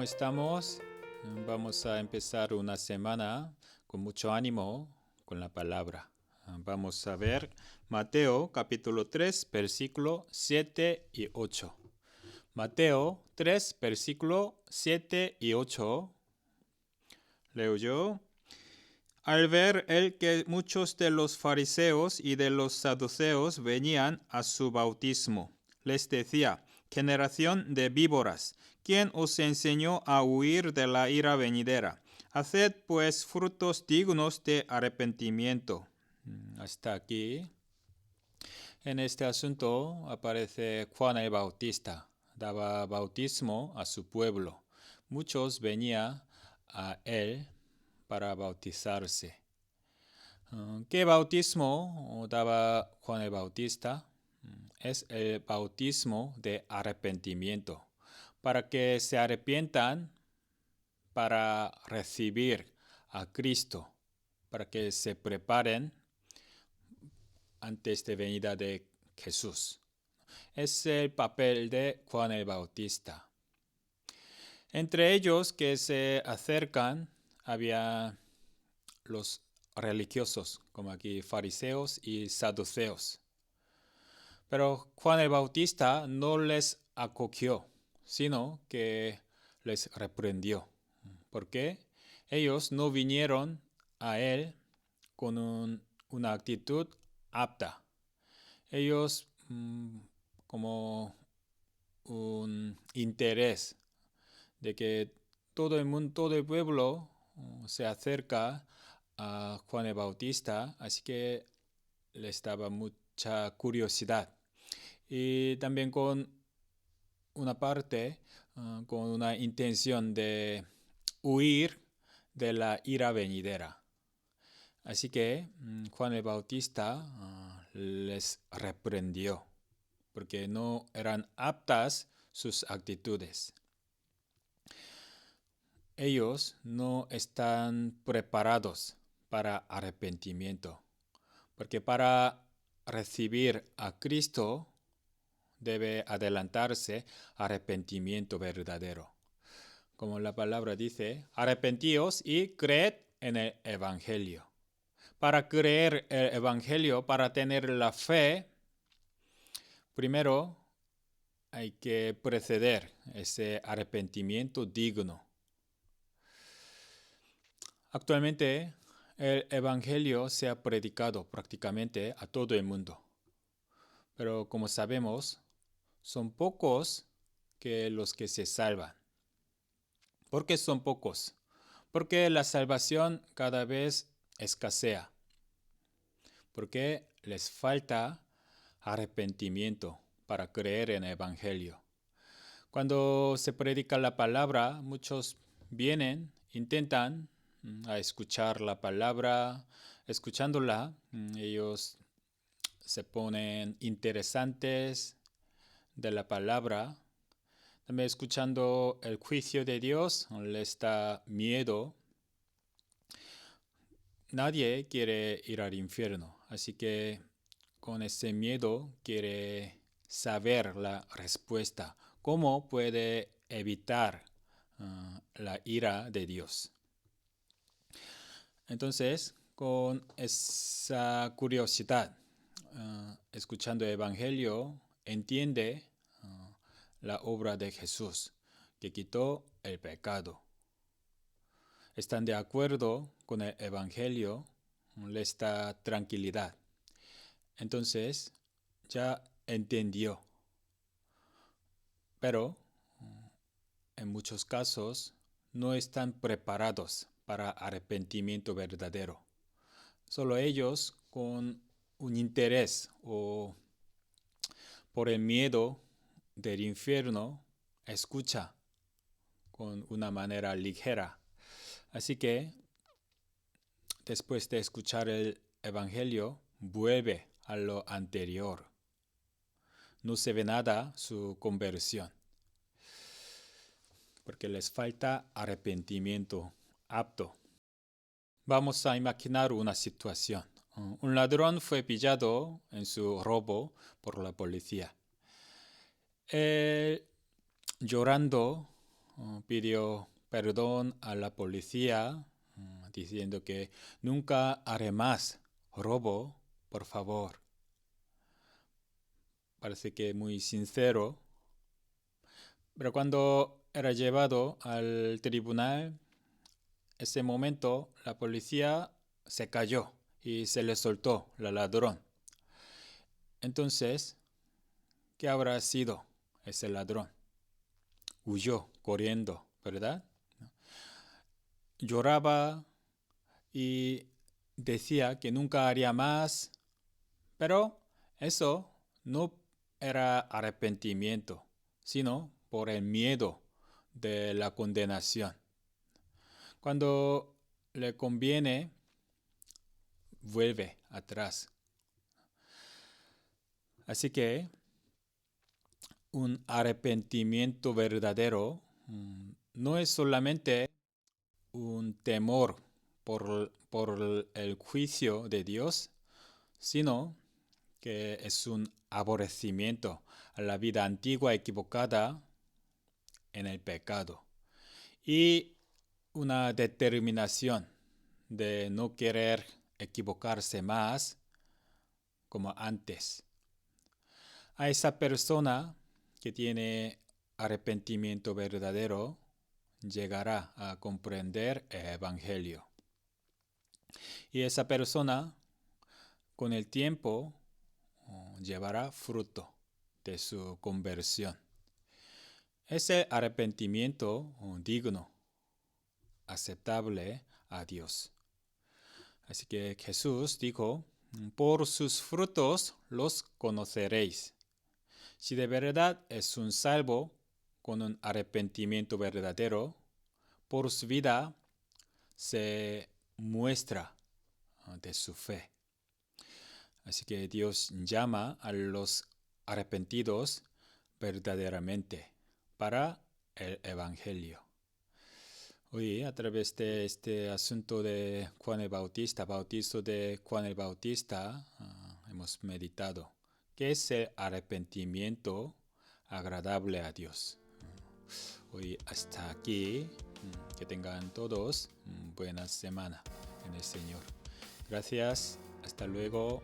¿Cómo estamos? Vamos a empezar una semana con mucho ánimo con la palabra. Vamos a ver Mateo capítulo 3, versículo 7 y 8. Mateo 3, versículo 7 y 8. Leo yo. Al ver él que muchos de los fariseos y de los saduceos venían a su bautismo, les decía: generación de víboras, ¿quién os enseñó a huir de la ira venidera? Haced pues frutos dignos de arrepentimiento. Hasta aquí. En este asunto aparece Juan el Bautista. Daba bautismo a su pueblo. Muchos venían a él para bautizarse. ¿Qué bautismo daba Juan el Bautista? Es el bautismo de arrepentimiento, para que se arrepientan para recibir a Cristo, para que se preparen antes de venida de Jesús. Es el papel de Juan el Bautista. Entre ellos que se acercan había los religiosos, como aquí fariseos y saduceos. Pero Juan el Bautista no les acogió, sino que les reprendió. ¿Por qué? Ellos no vinieron a él con una actitud apta. Ellos como un interés de que todo el mundo, todo el pueblo se acerca a Juan el Bautista, así que les daba mucha curiosidad. Y también con una parte, con una intención de huir de la ira venidera. Así que Juan el Bautista les reprendió, porque no eran aptas sus actitudes. Ellos no están preparados para arrepentimiento, porque para recibir a Cristo debe adelantarse arrepentimiento verdadero. Como la palabra dice, arrepentíos y creed en el Evangelio. Para creer el Evangelio, para tener la fe, primero hay que preceder ese arrepentimiento digno. Actualmente el Evangelio se ha predicado prácticamente a todo el mundo. Pero como sabemos, son pocos los que se salvan. ¿Por qué son pocos? Porque la salvación cada vez escasea. Porque les falta arrepentimiento para creer en el Evangelio. Cuando se predica la palabra, muchos vienen, intentan a escuchar la palabra. Escuchándola, ellos se ponen interesantes de la palabra. También escuchando el juicio de Dios les da miedo. Nadie quiere ir al infierno, así que con ese miedo quiere saber la respuesta. ¿Cómo puede evitar la ira de Dios? Entonces, con esa curiosidad, escuchando el Evangelio, entiende la obra de Jesús, que quitó el pecado. Están de acuerdo con el Evangelio, les da tranquilidad. Entonces, ya entendió. Pero, en muchos casos, no están preparados para arrepentimiento verdadero. Solo ellos, con un interés o por el miedo del infierno, escucha con una manera ligera. Así que, después de escuchar el Evangelio, vuelve a lo anterior. No se ve nada su conversión, porque les falta arrepentimiento apto. Vamos a imaginar una situación. Un ladrón fue pillado en su robo por la policía. Él, llorando, pidió perdón a la policía diciendo que nunca haré más robo, por favor. Parece que muy sincero. Pero cuando era llevado al tribunal, ese momento la policía se cayó y se le soltó al ladrón. Entonces, ¿qué habrá sido ese ladrón? Huyó corriendo, ¿verdad? Lloraba y decía que nunca haría más, pero eso no era arrepentimiento, sino por el miedo de la condenación. Cuando le conviene, vuelve atrás. Así que un arrepentimiento verdadero no es solamente un temor por el juicio de Dios, sino que es un aborrecimiento a la vida antigua equivocada en el pecado y una determinación de no querer equivocarse más como antes. A esa persona que tiene arrepentimiento verdadero llegará a comprender el Evangelio. Y esa persona con el tiempo llevará fruto de su conversión. Ese arrepentimiento digno, aceptable a Dios. Así que Jesús dijo, por sus frutos los conoceréis. Si de verdad es un salvo con un arrepentimiento verdadero, por su vida se muestra de su fe. Así que Dios llama a los arrepentidos verdaderamente para el Evangelio. Hoy, a través de este asunto de Juan el Bautista, bautizo de Juan el Bautista, hemos meditado qué es el arrepentimiento agradable a Dios. Hoy hasta aquí, que tengan todos buena semana en el Señor. Gracias, hasta luego.